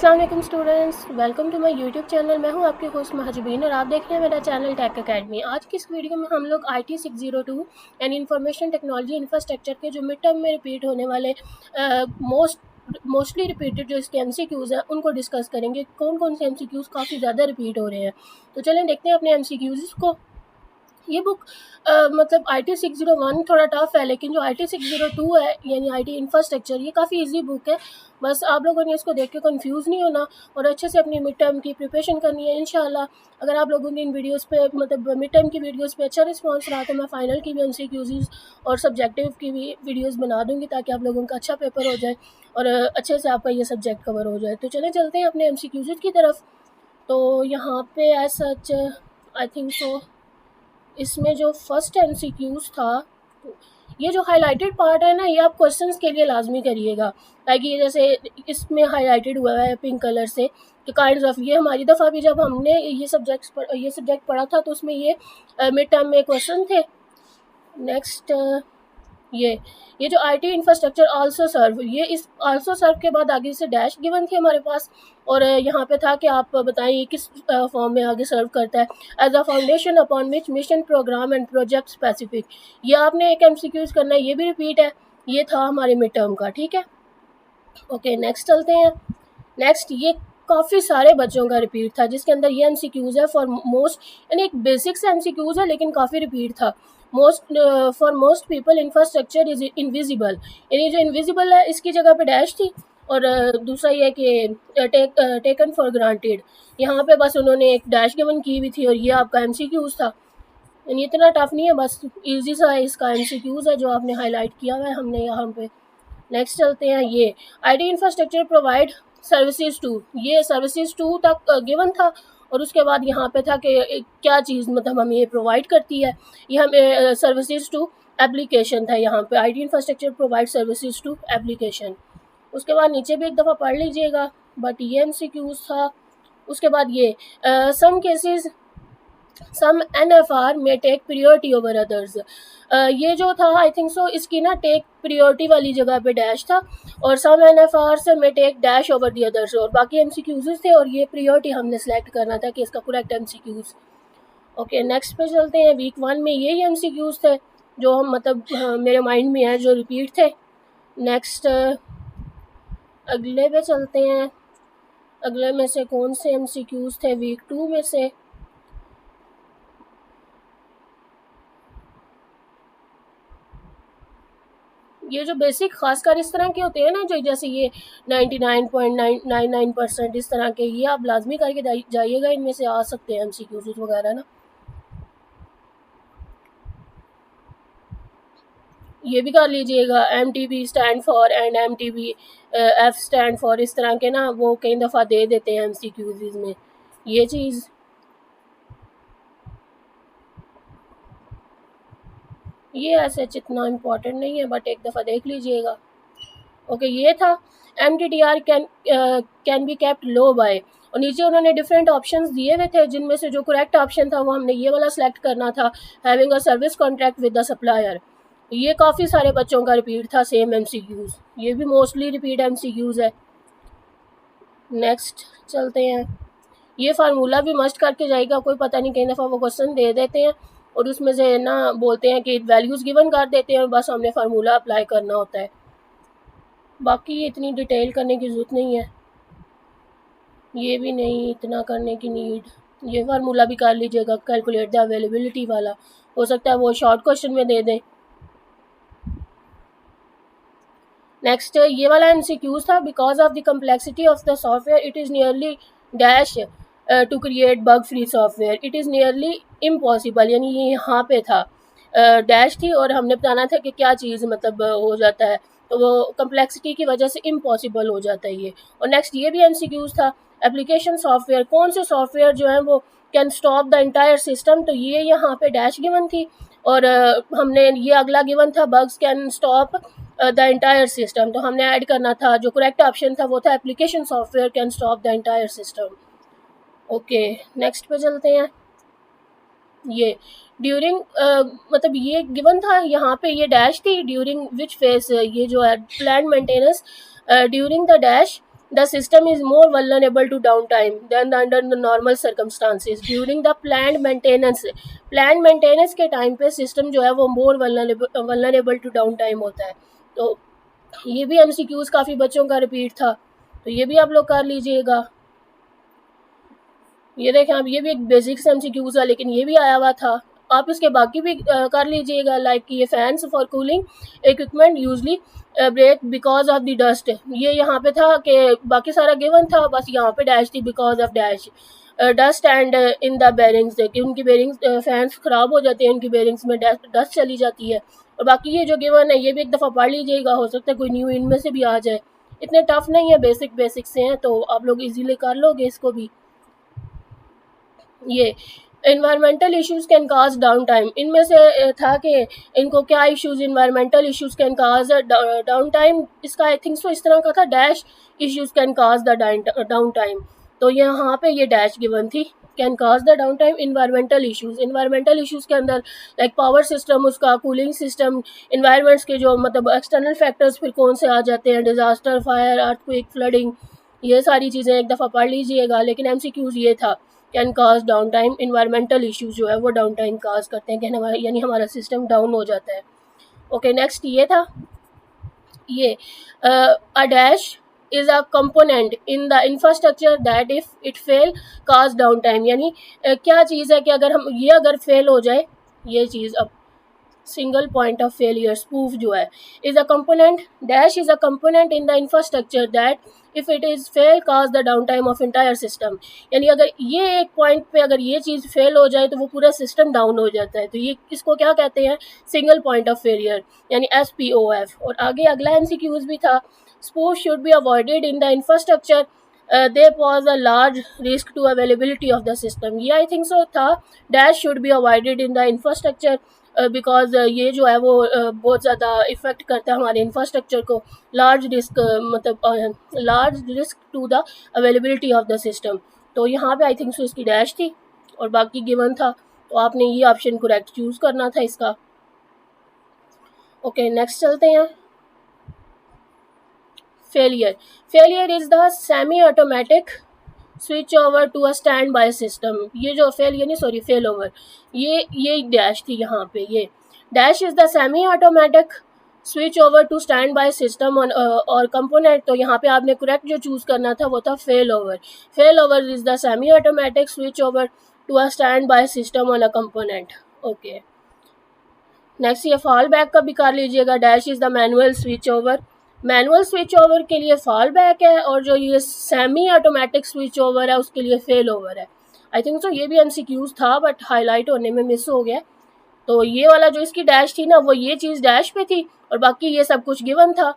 अस्सलाम वालेकुम students, welcome to my YouTube channel. मैं हूं आपकी होस्ट महजबीन और आप देख रहे हैं मेरा चैनल टेक अकेडमी। आज की इस वीडियो में हम लोग IT 602 and information technology infrastructure के जो मिड टर्म में रिपीट होने वाले मोस्टली रिपीटेड जो इसके MCQs हैं उनको डिस्कस करेंगे। कौन कौन से MCQs काफ़ी ज़्यादा रिपीट हो रहे हैं, तो चलें देखते हैं अपने MCQs को। ये बुक मतलब IT 601 थोड़ा टफ है, लेकिन जो IT 602 है यानी IT इंफ्रास्ट्रक्चर, ये काफ़ी इजी बुक है। बस आप लोगों ने इसको देख के कंफ्यूज नहीं होना और अच्छे से अपनी मिड टर्म की प्रिपरेशन करनी है इंशाल्लाह। अगर आप लोगों ने इन वीडियोस पे मतलब मिड टर्म की वीडियोस पे अच्छा रिस्पांस रहा तो मैं फ़ाइनल की भी MCQs और सब्जेक्टिव की भी वीडियोस बना दूँगी ताकि आप लोगों का अच्छा पेपर हो जाए और अच्छे से आपका ये सब्जेक्ट कवर हो जाए। तो चलें चलते हैं अपने MCQs की तरफ। तो यहाँ पे एज सच आई थिंक सो इसमें जो फर्स्ट MCQs था, ये जो हाईलाइटेड पार्ट है ना, ये आप क्वेश्चंस के लिए लाजमी करिएगा, ताकि ये जैसे इसमें हाईलाइटेड हुआ है पिंक कलर से कि काइंड्स ऑफ, ये हमारी दफ़ा भी जब हमने ये सब्जेक्ट पढ़ा था तो उसमें ये मिड टर्म में क्वेश्चन थे। नेक्स्ट ये जो IT इंफ्रास्ट्रक्चर आल्सो सर्व, ये इस आल्सो सर्व के बाद आगे से डैश गिवन थी हमारे पास और यहाँ पे था कि आप बताइए किस फॉर्म में आगे सर्व करता है। As a foundation upon which mission program and project specific, ये आपने एक MCQs करना है, ये भी रिपीट है, ये था हमारे मिड टर्म का। ठीक है, ओके नेक्स्ट चलते हैं। नेक्स्ट ये काफ़ी सारे बच्चों का रिपीट था, जिसके अंदर ये MCQs है फॉर मोस्ट, यानी एक बेसिक से MCQs है लेकिन काफ़ी रिपीट था। For most people infrastructure is invisible, यानी जो इनविजिबल है इसकी जगह पे डैश थी और दूसरा ये कि टेकन फॉर ग्रांटेड, यहाँ पे बस उन्होंने एक डैश गिवन की हुई थी और ये आपका MCQs था। यानी इतना टफ नहीं है, बस ईजी सा है इसका MCQs है जो आपने हाईलाइट किया हुआ है हमने यहाँ पे। नेक्स्ट चलते हैं, ये IT infrastructure provide services to, ये सर्विसेज टू तक गिवन था और उसके बाद यहाँ पे था कि क्या चीज़ मतलब हमें ये प्रोवाइड करती है। ये हमें सर्विसेज टू एप्लीकेशन था, यहाँ पे IT infrastructure provide services to application. उसके बाद नीचे भी एक दफ़ा पढ़ लीजिएगा, बट ये MCQs था। उसके बाद ये सम केसेस सम NFR में टेक प्रियोरिटी ओवर अदर्स, ये जो था आई थिंक सो इसकी ना टेक प्रियोरिटी वाली जगह पे डैश था और सम NFR से में take dash over the others, और बाकी MCQs थे और ये प्रियोरिटी हमने सेलेक्ट करना था कि इसका करेक्ट MCQs। ओके नेक्स्ट पे चलते हैं। वीक 1 में यही MCQs थे जो हम मतलब मेरे माइंड में है जो रिपीट थे। नेक्स्ट अगले पे चलते हैं। अगले में से कौन से MCQs थे वीक 2 में से? ये जो बेसिक खासकर इस तरह के होते हैं ना, जो जैसे ये 99.999% इस तरह के, ये आप लाजमी करके जाइएगा, इनमें से आ सकते हैं MCQs वगैरह ना। ये भी कर लीजिएगा, MTB stand for and MTB F stand for, इस तरह के ना वो कई दफ़ा दे देते हैं MCQs में ये चीज़। ये ऐसे इतना इम्पोर्टेंट नहीं है बट एक दफ़ा देख लीजिएगा। ओके ये था MTTR can be kept low by, और नीचे उन्होंने डिफरेंट ऑप्शंस दिए हुए थे जिनमें से जो करेक्ट ऑप्शन था वो हमने ये वाला सेलेक्ट करना था, having a service contract with the supplier. ये काफ़ी सारे बच्चों का रिपीट था सेम MCQs, ये भी मोस्टली रिपीट MCQs है। नेक्स्ट चलते हैं। ये फार्मूला भी मस्ट करके जाएगा, कोई पता नहीं कई दफ़ा वो क्वेश्चन दे देते हैं और उसमें से ना बोलते हैं कि वैल्यूज़ गिवन कर देते हैं, बस हमने फार्मूला अप्लाई करना होता है, बाकी इतनी डिटेल करने की ज़रूरत नहीं है। ये भी नहीं इतना करने की नीड, ये फार्मूला भी कर लीजिएगा, कैलकुलेट द अवेलेबिलिटी वाला, हो सकता है वो शॉर्ट क्वेश्चन में दे दें। नेक्स्ट ये वाला MCQs था, because of the complexity of the software it is nearly dash to create bug free software, it is nearly impossible, यानी ये यहाँ पे था डैश थी और हमने बताना था कि क्या चीज़ मतलब हो जाता है, तो वो कम्प्लेक्सिटी की वजह से इम्पॉसिबल हो जाता है ये। और नेक्स्ट ये भी MCQs था, एप्लीकेशन सॉफ्टवेयर, कौन से सॉफ्टवेयर जो है वो can stop the entire system, तो ये यहाँ पे डैश गिवन थी और हमने ये अगला गिवन था bugs can stop the entire system, तो हमने ऐड करना था, जो करेक्ट ऑप्शन था वो था application software can stop the entire system. Okay next पे चलते हैं। ये ड्यूरिंग मतलब ये गिवन था यहाँ पे, ये डैश थी ड्यूरिंग विच फेज, ये जो है plan maintenance during the dash the system is more vulnerable to downtime than under the normal circumstances during the planned maintenance के टाइम पे सिस्टम जो है वो more vulnerable to downtime होता है। तो ये भी MCQs काफ़ी बच्चों का रिपीट था, तो ये भी आप लोग कर लीजिएगा। ये देखें आप, ये भी एक बेसिक MCQs है, लेकिन ये भी आया हुआ था। आप इसके बाकी भी कर लीजिएगा, लाइक ये fans for cooling equipment usually break because of the dust. ये यहाँ पे था कि बाकी सारा गिवन था, बस यहाँ पे डैश थी, because of dash dust and in the bearings, कि उनकी बेरिंग्स फैंस ख़राब हो जाते हैं, उनकी बेरिंग्स में डस्ट चली जाती है। और बाकी ये जो गिवन है ये भी एक दफ़ा पढ़ लीजिएगा, हो सकता है कोई न्यू इनमें से भी आ जाए। इतने टफ नहीं है, बेसिक से हैं, तो आप लोग इजीली कर लोगे इसको भी। ये environmental issues can cause down time, इनमें से था कि इनको क्या issues environmental issues can cause down time. इसका आई थिंक सो इस तरह का था, dash issues can cause the down time. तो यहाँ पे ये डैश गिवन थी, can cause the down time environmental issues के अंदर लाइक पावर सिस्टम, उसका कूलिंग सिस्टम, इन्वायरमेंट्स के जो मतलब एक्सटर्नल फैक्टर्स फिर कौन से आ जाते हैं, डिजास्टर, फायर, अर्थक्वेक, फ्लडिंग, ये सारी चीज़ें एक दफ़ा पढ़ लीजिएगा। लेकिन MCQs ये था, can cause down time, environmental issues जो है वो डाउन टाइम काज करते हैं, यानी हमारा सिस्टम डाउन हो जाता है। ओके, नेक्स्ट ये था, ये a dash is a component in the infrastructure that if it fail cause down time, यानी क्या चीज़ है कि अगर फेल हो जाए ये चीज़, अब single point of failure spoof जो है, is a component, dash is a component in the infrastructure that if it is fail cause the down time of entire system, यानी अगर ये एक पॉइंट पे अगर ये चीज़ फेल हो जाए तो वो पूरा सिस्टम डाउन हो जाता है। तो ये इसको क्या कहते हैं, सिंगल पॉइंट ऑफ फेलियर, यानी SPOF। और आगे अगला MCQs भी था, SPOF should be avoided in the infrastructure they pose a large risk to availability of the system. ये आई थिंक सो था, dash should be avoided in the infrastructure because ये जो है वो बहुत ज़्यादा इफ़ेक्ट करता है हमारे इंफ्रास्ट्रक्चर को, लार्ज रिस्क मतलब large risk to the availability of the system. तो यहाँ पे आई थिंक सो इसकी डैश थी और बाकी गिवन था, तो आपने ये ऑप्शन करेक्ट चूज़ करना था इसका। ओके, नेक्स्ट चलते हैं। Failure is the semi automatic switch over to a standby system. ये जो फेल ओवर, ये डैश थी यहाँ पे, ये dash is the semi automatic switch over to standby system और कंपोनेंट। तो यहाँ पे आपने करेक्ट जो चूज़ करना था वो था failover is the semi automatic switch over to a standby system on a component. Okay, next ये फॉल बैक का भी कर लीजिएगा, dash is the manual switch over के लिए फॉल बैक है, और जो ये सेमी ऑटोमेटिक स्विच ओवर है उसके लिए फेल ओवर है। आई थिंक सो ये भी MCQs था बट हाईलाइट होने में मिस हो गया। तो ये वाला जो इसकी डैश थी ना, वो ये चीज़ डैश पे थी और बाकी ये सब कुछ गिवन था।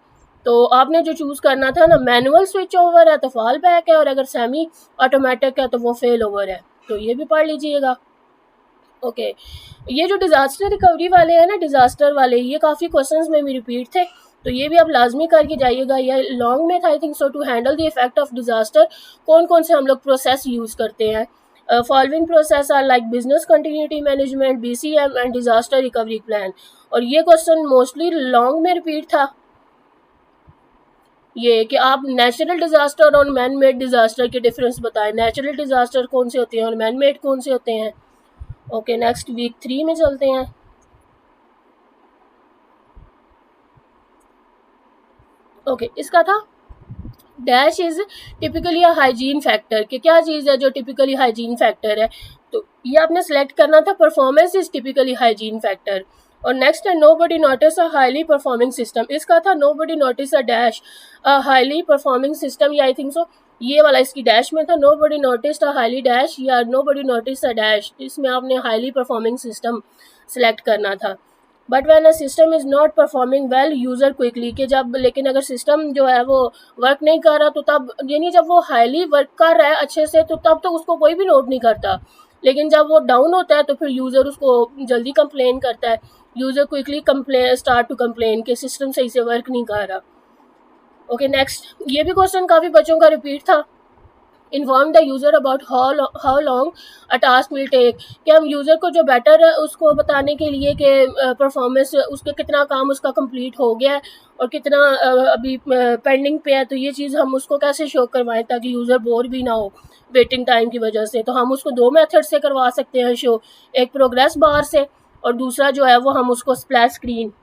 तो आपने जो चूज़ करना था ना, मैनुअल स्विच ओवर है तो फॉल बैक है, और अगर सेमी ऑटोमेटिक है तो वो फेल ओवर है। तो ये भी पढ़ लीजिएगा। ओके, ये जो डिज़ास्टर रिकवरी वाले हैं ना, डिज़ास्टर वाले, ये काफ़ी क्वेश्चंस में भी रिपीट थे, तो ये भी आप लाजमी करके जाइएगा। ये लॉन्ग में था I think so, to handle the effect of disaster कौन कौन से हम लोग प्रोसेस यूज़ करते हैं। Following process are like business continuity management, BCM and disaster recovery plan. और ये क्वेश्चन मोस्टली लॉन्ग में रिपीट था, ये कि आप नेचुरल डिज़ास्टर और मैन मेड डिज़ास्टर के डिफरेंस बताएं, नेचुरल डिज़ास्टर कौन से होते हैं और मैन मेड कौन से होते हैं। ओके, नेक्स्ट वीक 3 में चलते हैं। ओके, इसका था dash is typically a hygiene factor, कि क्या चीज़ है जो टिपिकली हाइजीन फैक्टर है। तो ये आपने सेलेक्ट करना था, performance is typically hygiene factor. और नेक्स्ट है nobody notice a highly performing system, इसका था nobody notice a dash a highly performing system, या आई थिंक सो ये वाला इसकी डैश में था, nobody notice a highly dash या नोबडी नोटिस अ डैश, इसमें आपने हाईली परफॉर्मिंग सिस्टम सेलेक्ट करना था। But when a system is not performing well user quickly, कि जब लेकिन अगर सिस्टम जो है वो वर्क नहीं कर रहा, तो तब यानी जब वो हाईली वर्क कर रहा है अच्छे से तो तब तो उसको कोई भी नोट नहीं करता, लेकिन जब वो डाउन होता है तो फिर यूज़र उसको जल्दी कंप्लेन करता है, user quickly start to complain कि सिस्टम सही से वर्क नहीं कर रहा। ओके, नेक्स्ट ये भी क्वेश्चन काफ़ी बच्चों का रिपीट था, inform the user about how long a task will take, कि हम यूज़र को जो बेटर है उसको बताने के लिए कि परफॉर्मेंस उसके कितना काम उसका कंप्लीट हो गया है और कितना अभी पेंडिंग पे है, तो ये चीज़ हम उसको कैसे शो करवाएं ताकि यूज़र बोर भी ना हो वेटिंग टाइम की वजह से। तो हम उसको दो मेथड से करवा सकते हैं शो, एक प्रोग्रेस बार से और दूसरा जो है वो हम उसको स्प्लैश स्क्रीन,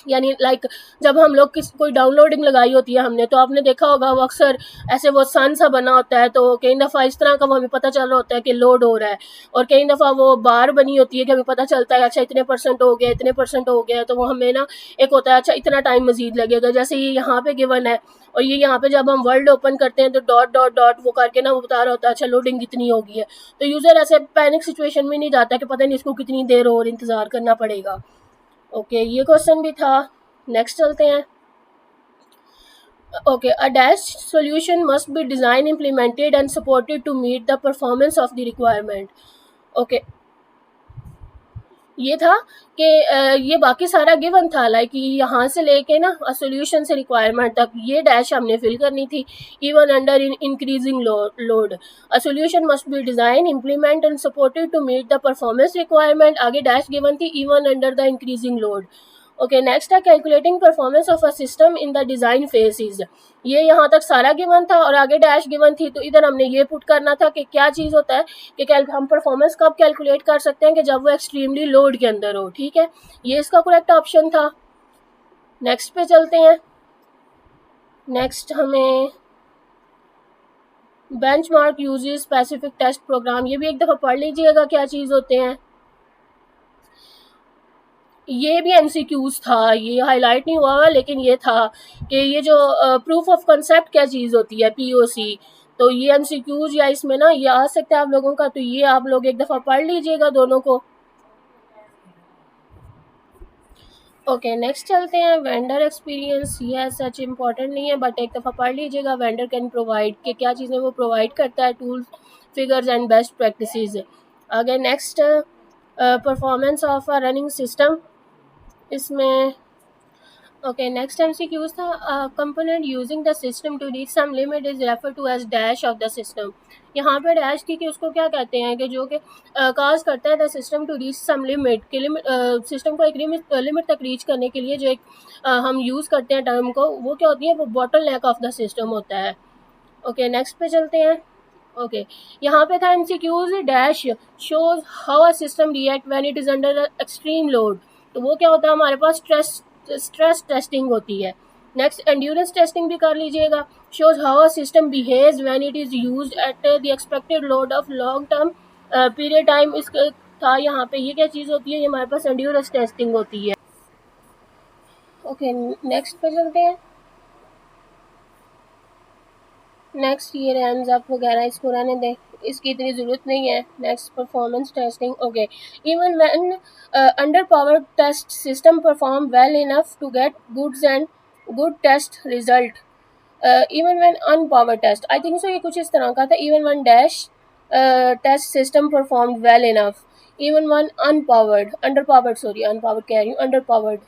यानी लाइक जब हम लोग कोई डाउनलोडिंग लगाई होती है हमने, तो आपने देखा होगा वो अक्सर ऐसे वो सन सा बना होता है, तो कई दफ़ा इस तरह का वो हमें पता चल रहा होता है कि लोड हो रहा है, और कई दफ़ा वो बार बनी होती है कि हमें पता चलता है अच्छा इतने परसेंट हो गया, इतने परसेंट हो गया, तो वो हमें ना एक होता है अच्छा इतना टाइम मजीद लगेगा, जैसे ये यहाँ पे गिवन है, और ये यहाँ पे जब हम वर्ल्ड ओपन करते हैं तो डॉट डॉट डॉट वो करके ना वो बता रहा होता है अच्छा लोडिंग कितनी होगी है, तो यूज़र ऐसे पैनिक सिचुएशन में नहीं जाता कि पता नहीं इसको कितनी देर और इंतज़ार करना पड़ेगा। ओके, ये क्वेश्चन भी था। नेक्स्ट चलते हैं। Okay, a dash solution must be designed, implemented and supported to meet the performance of the requirement. Okay, ये था कि ये बाकी सारा गिवन था, लाइक यहाँ से लेके ना सोल्यूशन से रिक्वायरमेंट तक ये डैश हमने फिल करनी थी। Even under increasing load a solution must be design, implement and supported to meet the performance requirement. आगे डैश गिवन थी even under the increasing load. Okay, next है calculating performance of a system in the design phases. ये यहाँ तक सारा given था और आगे डैश गिवन थी, तो इधर हमने ये पुट करना था कि क्या चीज़ होता है कि हम परफॉर्मेंस कब कैलकुलेट कर सकते हैं कि जब वो एक्सट्रीमली लोड के अंदर हो। ठीक है, ये इसका करेक्ट ऑप्शन था। नेक्स्ट पे चलते हैं। नेक्स्ट हमें benchmark uses specific test program, ये भी एक दफ़ा पढ़ लीजिएगा क्या चीज़ होते हैं। ये भी एमसीक्यूज था, ये हाईलाइट नहीं हुआ हुआ, लेकिन ये था कि ये जो प्रूफ ऑफ कंसेप्ट क्या चीज़ होती है, पीओसी, तो ये एमसीक्यूज या इसमें ना ये आ सकता है आप लोगों का, तो ये आप लोग एक दफ़ा पढ़ लीजिएगा दोनों को। ओके, नेक्स्ट चलते हैं। वेंडर एक्सपीरियंस, ये सच इम्पॉर्टेंट नहीं है बट एक दफ़ा पढ़ लीजिएगा। वेंडर कैन प्रोवाइड के क्या चीज़ें वो प्रोवाइड करता है, tools, figures and best practices. आगे next performance of a running system, इसमें ओके नेक्स्ट एमसीक्यूज था। Component using the system to reach some limit is refer to as dash of the system. यहाँ पे dash थी कि उसको क्या कहते हैं कि जो कि काज करता है the system to reach some limit, कि लिमिट सिस्टम को एक लिमिट तक रीच करने के लिए जो एक हम यूज़ करते हैं टर्म को, वो क्या होती है, वो bottle neck of the system होता है। ओके, नेक्स्ट पे चलते हैं। ओके, यहाँ पे था MCQs dash shows how a system react when it is under extreme load, तो वो क्या होता है हमारे पास स्ट्रेस टेस्टिंग होती है। नेक्स्ट एंड्योरेंस टेस्टिंग भी कर लीजिएगा। Shows how a system behaves when it is used at the expected load of long term period time. इस था यहाँ पे, ये क्या चीज़ होती है, ये हमारे पास एंड्योरेंस टेस्टिंग होती है। ओके, नेक्स्ट पे चलते हैं। नेक्स्ट ये रैम्स अप वगैरह इसको रहने दें, इसकी इतनी ज़रूरत नहीं है। Next performance testing. Okay, even when under power test system perform well enough to get goods and good test result, even when unpower test, I think so ये कुछ इस तरह का था। Even when dash test system perform well enough, even when unpowered under powered, sorry unpowered कह रही हूँ, under powered,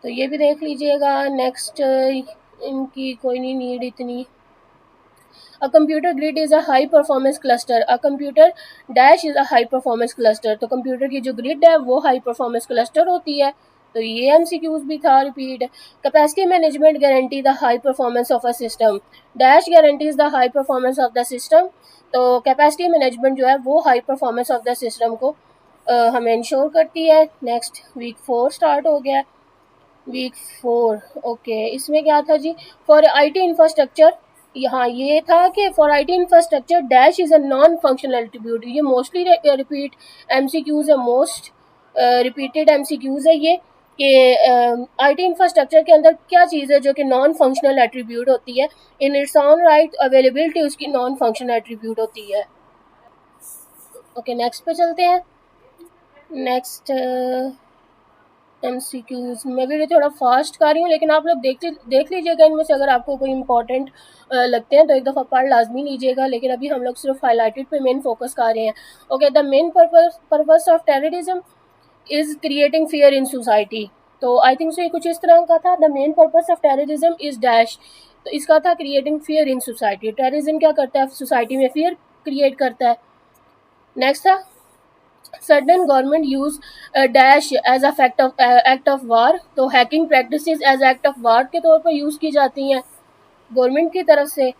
तो ये भी देख लीजिएगा। नेक्स्ट इनकी कोई नहीं नीड इतनी। A computer grid is a high performance cluster. A computer dash is a high performance cluster. तो कंप्यूटर की जो ग्रिड है वो हाई परफॉर्मेंस क्लस्टर होती है, तो ये एमसीक्यूज भी था। Repeat, capacity management guarantee the high performance of a system, dash guarantees the high performance of the system, तो कैपेसिटी मैनेजमेंट जो है वो high performance of the system को हमें इंश्योर करती है। नेक्स्ट वीक 4 स्टार्ट हो गया। वीक 4 ओके, इसमें क्या था जी, फॉर आईटी इंफ्रास्ट्रक्चर, यहाँ ये था कि for IT infrastructure dash is a non functional attribute. ये मोस्टली रिपीट एमसीक्यूज है, मोस्ट रिपीटेड एमसीक्यूज है ये, कि आईटी इंफ्रास्ट्रक्चर के अंदर क्या चीज़ है जो कि नॉन फंक्शनल एट्रीब्यूट होती है, in its on right availability उसकी नॉन फंक्शनल एट्रीब्यूट होती है। ओके, नेक्स्ट पे चलते हैं। नेक्स्ट एमसीक्यूज, मैं भी थोड़ा फास्ट कर रही हूँ, लेकिन आप लोग देख लीजिएगा इनमें से, अगर आपको कोई इंपॉर्टेंट लगते हैं तो एक दफ़ा पढ़ लाजमी लीजिएगा, लेकिन अभी हम लोग सिर्फ हाईलाइटेड पे मेन फोकस कर रहे हैं। Okay, the main purpose of terrorism is creating fear in society, तो आई थिंक सो ये कुछ इस तरह का था। The main purpose of terrorism is dash, तो इसका था creating fear in society. Terrorism क्या करता है, सोसाइटी में फियर क्रिएट करता है। नेक्स्ट था sudden government use dash as a act of war, तो hacking practices as act of war के तौर पर यूज़ की जाती हैं गवर्नमेंट की तरफ से।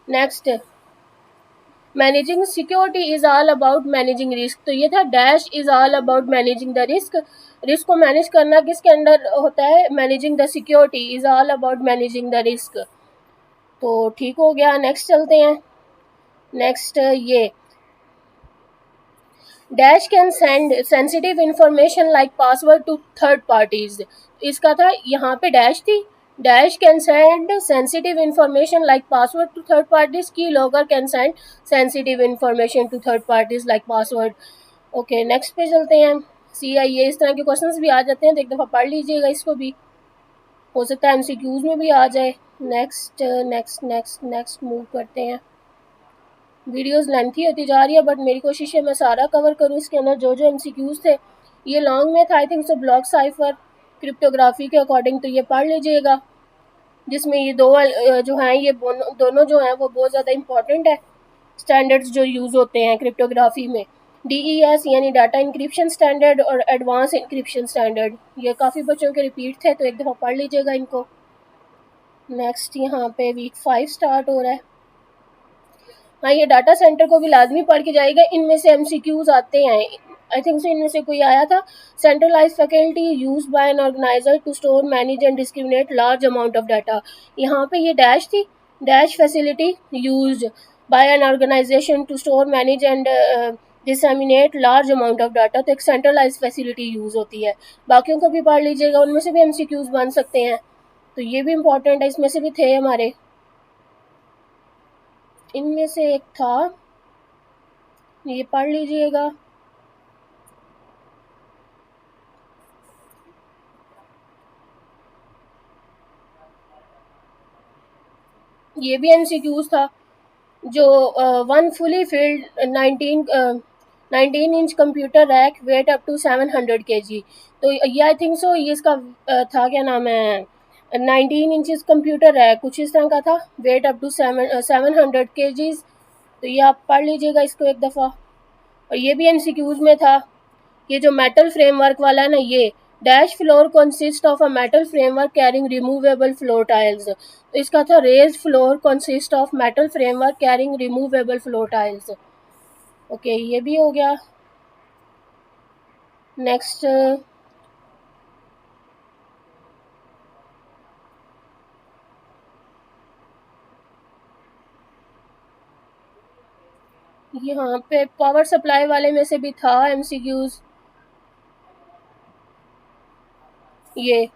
Next managing security is all about managing risk, तो ये था dash is all about managing the risk. Risk को मैनेज करना किसके अंडर होता है, managing the security is all about managing the risk. तो ठीक हो गया, नेक्स्ट चलते हैं। नेक्स्ट ये dash can send sensitive information like password to third parties, इसका था यहाँ पे डैश थी, dash can send sensitive information like password to third parties, की logger can send sensitive information to third parties like password. Okay next पे चलते हैं। CIA इस तरह के क्वेश्चंस भी आ जाते हैं, तो एक दफ़ा पढ़ लीजिएगा, इसको भी हो सकता है MCQs में भी आ जाए। Next next next next move करते हैं। वीडियोस लेंथी होती जा रही है, बट मेरी कोशिश है मैं सारा कवर करूँ। इसके अंदर जो जो MCQs थे, ये लॉन्ग में था I think so, block cipher cryptography के अकॉर्डिंग, तो ये पढ़ लीजिएगा, जिसमें ये दो जो हैं, ये दोनों जो हैं वो बहुत ज़्यादा इंपॉर्टेंट है स्टैंडर्ड्स जो यूज़ होते हैं क्रिप्टोग्राफी में। DES यानी डाटा इंक्रिप्शन स्टैंडर्ड और एडवांस इंक्रिप्शन स्टैंडर्ड, ये काफ़ी बच्चों के रिपीट थे, तो एक दफ़ा पढ़ लीजिएगा इनको। नेक्स्ट यहाँ पे वीक 5 स्टार्ट हो रहा है। हाँ, ये डाटा सेंटर को भी लाजमी पढ़ के जाएगा, इनमें से MCQs आते हैं आई थिंक सो, इनमें से कोई आया था। Centralize faculty use by an organizer to store manage and discriminate large amount of data, यहाँ पे ये डैश थी, dash facility use by an organization to store manage and disseminate large amount of data, तो एक centralise facility use होती है। बाकियों को भी पढ़ लीजिएगा, उनमें से भी MCQs बन सकते हैं, तो ये भी इम्पोर्टेंट है, इसमें से भी थे हमारे। इनमें से एक था, ये पढ़ लीजिएगा। ये भी MCQs था, जो one fully filled 19 inch computer rack weight up to 700 kg, तो ये आई थिंक सो, ये इसका था, क्या नाम है, 19 इंचज़ कंप्यूटर रैक कुछ इस तरह का था, वेट अप टू 700 kg, तो ये आप पढ़ लीजिएगा इसको एक दफ़ा। और ये भी MCQs में था, ये जो मेटल फ्रेमवर्क वाला है ना, ये dash floor consist of a metal framework carrying removable floor tiles, तो इसका था raised floor consist of metal framework carrying removable floor tiles. Okay ये भी हो गया। नेक्स्ट यहाँ पे पावर सप्लाई वाले में से भी था MCQs, ये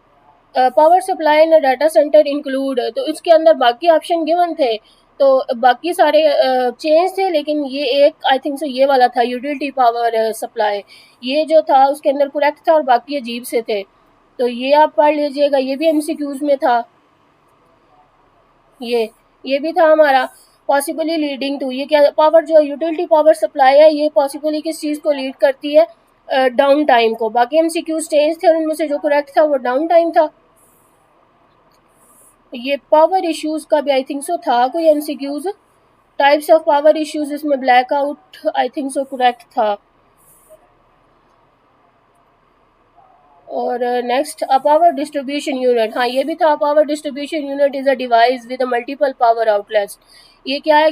power supply in data centre include, तो इसके अंदर बाकी ऑप्शन गिवन थे, तो बाकी सारे चेंज थे, लेकिन ये एक आई थिंक सो ये वाला था, यूटिलिटी पावर सप्लाई, ये जो था उसके अंदर करेक्ट था, और बाकी अजीब से थे, तो ये आप पढ़ लीजिएगा, ये भी MCQs में था। ये भी था हमारा पॉसिबली लीडिंग टू, ये क्या पावर जो यूटिलिटी पावर सप्लाई है, ये पॉसिबली किस चीज़ को लीड करती है, डाउन टाइम को। बाकी MCQs चेंज थे, उनमें से जो करेक्ट था वो डाउन टाइम था। ये पावर इश्यूज़ का भी आई थिंक सो था कोई MCQs, types of power issues, इसमें blackout I think so correct था। और next a power distribution unit, हाँ ये भी था, power distribution unit is a device with multiple power outlets, ये क्या है,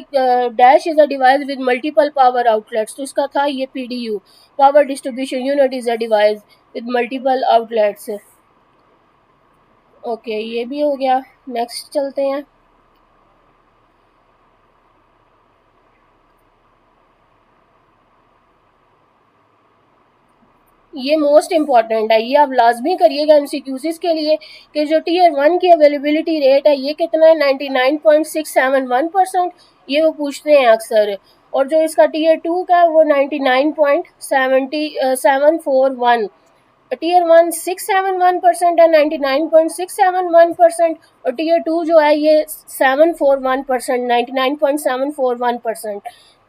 dash is a device with multiple power outlets, तो इसका था ये PDU, power distribution unit is a device with multiple outlets. Okay ये भी हो गया, नेक्स्ट चलते हैं। ये मोस्ट इम्पॉर्टेंट है, ये आप लाजमी करिएगा MCQs के लिए, कि जो Tier 1 की अवेलेबिलिटी रेट है ये कितना है, 99.671%, ये वो पूछते हैं अक्सर, और जो इसका Tier 2 का है वो 99.741, Tier 1 671% है, 99.671%, और Tier 2 जो है ये 741%, 99.741%,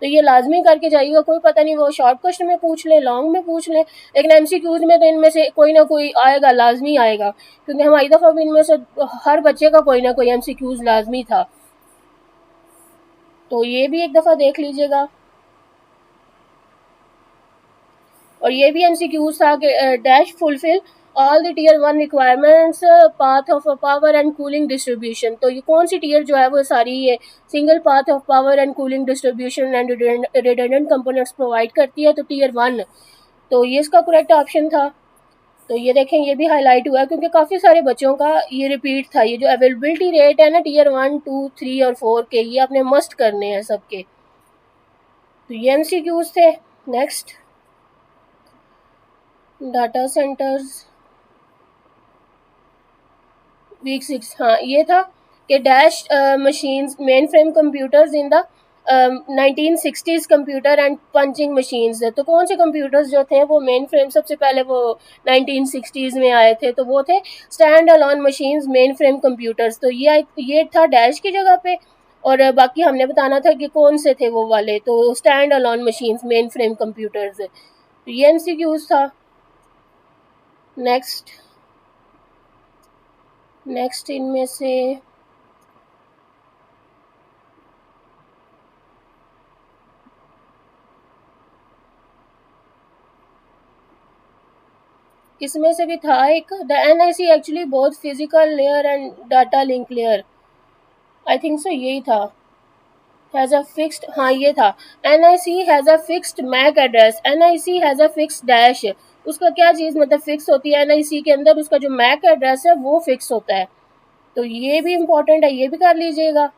तो ये लाजमी करके जाइएगा। कोई पता नहीं वो शॉर्ट क्वेश्चन में पूछ ले, लॉन्ग में पूछ ले, लेकिन MCQs में तो इनमें से कोई ना कोई आएगा, लाजमी आएगा, क्योंकि हमारी दफ़ा भी इनमें से हर बच्चे का कोई ना कोई MCQs लाजमी था। तो ये भी एक दफ़ा देख लीजिएगा। और ये भी MCQs था कि dash fulfil all the tier 1 requirements path of power and cooling distribution. तो ये कौन सी टीयर जो है वो सारी ये single path of power and cooling distribution and redundant components provide करती है, तो टीयर 1, तो ये इसका करेक्ट ऑप्शन था। तो ये देखें, ये भी हाईलाइट हुआ है क्योंकि काफ़ी सारे बच्चों का ये रिपीट था। ये जो अवेलेबिलिटी रेट है ना टीयर 1, 2, 3 और 4 के, ये आपने मस्ट करने हैं सबके। तो ये MCQs थे। नेक्स्ट, डाटा सेंटर्स वीक 6, हाँ ये था कि dash machines main frame computers in the 1960s computer and punching machines. तो कौन से कंप्यूटर्स जो थे वो मेन फ्रेम, सबसे पहले वो 1960s में आए थे, तो वो थे stand alone machines main frame computers. तो ये था डैश की जगह पे, और बाकी हमने बताना था कि कौन से थे वो वाले। तो stand alone machines main frame computers, तो ये MCQs था। नेक्स्ट इनमें से इसमें से भी था एक, the NIC actually both physical layer and data link layer, I think so यही था। हैज अ फिक्स्ड, हाँ ये था, NIC has a fixed MAC address, NIC has a fixed dash. उसका क्या चीज़ मतलब फिक्स होती है NIC के अंदर, उसका जो मैक एड्रेस है वो फिक्स होता है। तो ये भी इम्पोर्टेंट है, ये भी कर लीजिएगा।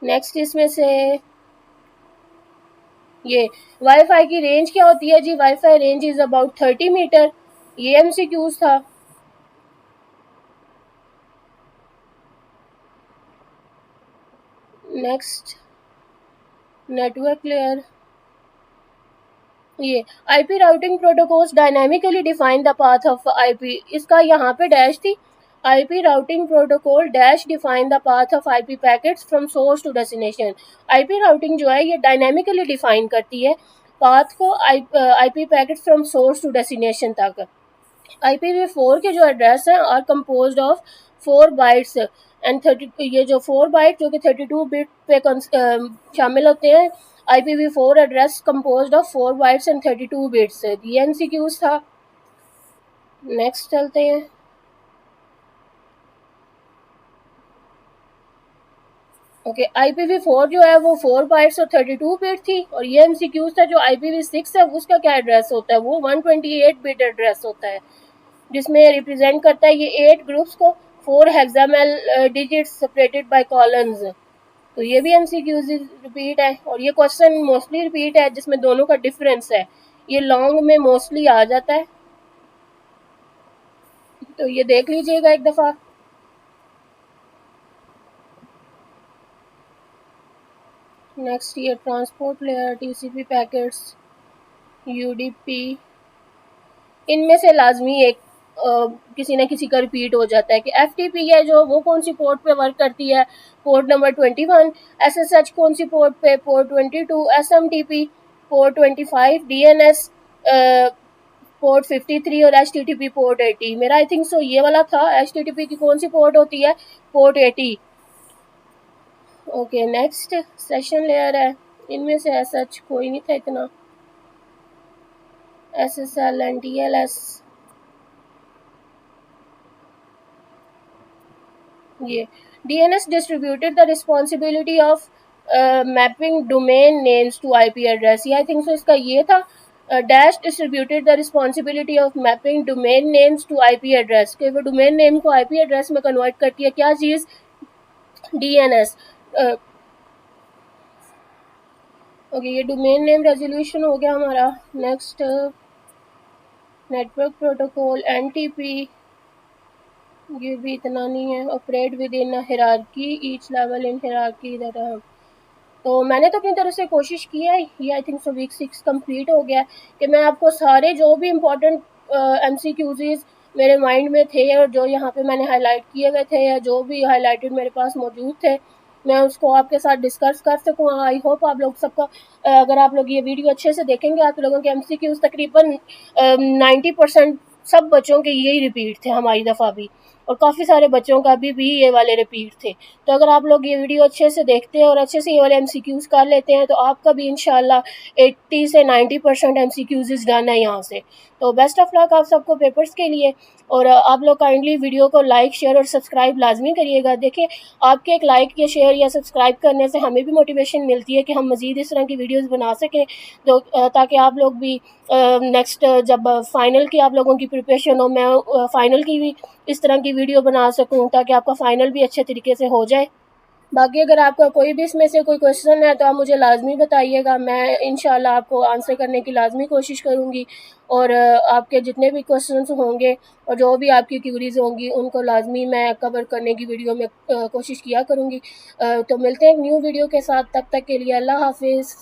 नेक्स्ट इसमें से ये वाईफाई की रेंज क्या होती है जी, Wi-Fi range is about 30 metre, ये MCQs था। नेक्स्ट, नेटवर्क लेयर, ये IP routing protocols dynamically define the path of IP, इसका यहाँ पे डैश थी। IP routing protocol dash define the path of IP packets from source to destination. IP routing जो है ये डायनामिकली डिफाइन करती है पाथ को IP packet from source to destination तक। IPv4 के जो एड्रेस हैं are composed of 4 bytes and 30, ये जो 4 बाइट जो कि 32 बिट पे शामिल होते हैं। IPv4 address composed of 4 bytes and 32 bits, ये MCQs था। नेक्स्ट चलते हैं। ओके, IPv4 जो है वो 4 बाइट्स और 32 बिट थी, और ये MCQs था जो IPv6 है उसका क्या एड्रेस होता है, वो 128 बिट एड्रेस होता है, जिसमें रिप्रेजेंट करता है ये 8 ग्रुप्स को, 4 हेक्सामेल डिजिट्स सेपरेटेड बाय कॉलम्स। तो ये भी MCQs रिपीट है, और ये क्वेश्चन मोस्टली रिपीट है जिसमें दोनों का डिफरेंस है, ये लॉन्ग में मोस्टली आ जाता है, तो ये देख लीजिएगा एक दफ़ा। नेक्स्ट, ये transport layer, TCP packets, UDP, इनमें से लाजमी एक किसी न किसी का रिपीट हो जाता है कि FTP है जो वो कौन सी पोर्ट पे वर्क करती है, पोर्ट नंबर 21, SSH कौन सी पोर्ट पे, port 22, SMTP port 25, DNS port 53 और HTTP पोर्ट 80। मेरा आई थिंक सो ये वाला था, HTTP की कौन सी पोर्ट होती है, port 80। Okay, next session layer है, इनमें से SH कोई नहीं था इतना, SSL एंड TLS, ये DNS distributed the responsibility of mapping domain names to IP address, ये आई थिंक सो इसका ये था, dash distributed the responsibility of mapping domain names to IP address, कि वो डोमेन नेम को IP एड्रेस में convert करती है, क्या चीज़, DNS। ओके, ये डोमेन नेम रेजोल्यूशन हो गया हमारा। नेक्स्ट, नेटवर्क प्रोटोकॉल NTP, ये भी इतना नहीं है, operate with in hierarchy each level in hierarchy that. तो मैंने तो अपनी तरफ से कोशिश की है, ये I think so weak 6 complete हो गया कि मैं आपको सारे जो भी इम्पोर्टेंट MCQs मेरे माइंड में थे और जो यहाँ पे मैंने हाईलाइट किए हुए थे या जो भी हाईलाइटेड मेरे पास मौजूद थे, मैं उसको आपके साथ डिस्कस कर सकूँ। आई होप आप लोग सबका अगर आप लोग ये वीडियो अच्छे से देखेंगे, आप लोगों के MCQs तकरीबन 90% सब बच्चों के यही रिपीट थे हमारी दफ़ा भी, और काफ़ी सारे बच्चों का अभी भी ये वाले रिपीट थे। तो अगर आप लोग ये वीडियो अच्छे से देखते हैं और अच्छे से ये वाले MCQs कर लेते हैं तो आपका भी इंशाल्लाह 80 से 90% MCQs इज़ डन है यहाँ से। तो बेस्ट ऑफ लक आप सबको पेपर्स के लिए, और आप लोग काइंडली वीडियो को लाइक, शेयर और सब्सक्राइब लाजमी करिएगा। देखिए, आपके एक लाइक या शेयर या सब्सक्राइब करने से हमें भी मोटिवेशन मिलती है कि हम मज़ीद इस तरह की वीडियोस बना सकें, तो ताकि आप लोग भी नेक्स्ट जब फ़ाइनल की आप लोगों की प्रिपरेशन हो, मैं फ़ाइनल की भी इस तरह की वीडियो बना सकूं ताकि आपका फ़ाइनल भी अच्छे तरीके से हो जाए। बाकी अगर आपका कोई भी इसमें से कोई क्वेश्चन है तो आप मुझे लाज़मी बताइएगा, मैं इंशाल्लाह आपको आंसर करने की लाज़मी कोशिश करूँगी, और आपके जितने भी क्वेश्चंस होंगे और जो भी आपकी क्यूरीज़ होंगी उनको लाज़मी मैं कवर करने की वीडियो में कोशिश किया करूँगी। तो मिलते हैं एक न्यू वीडियो के साथ, तब तक के लिए अल्लाह हाफ़िज़।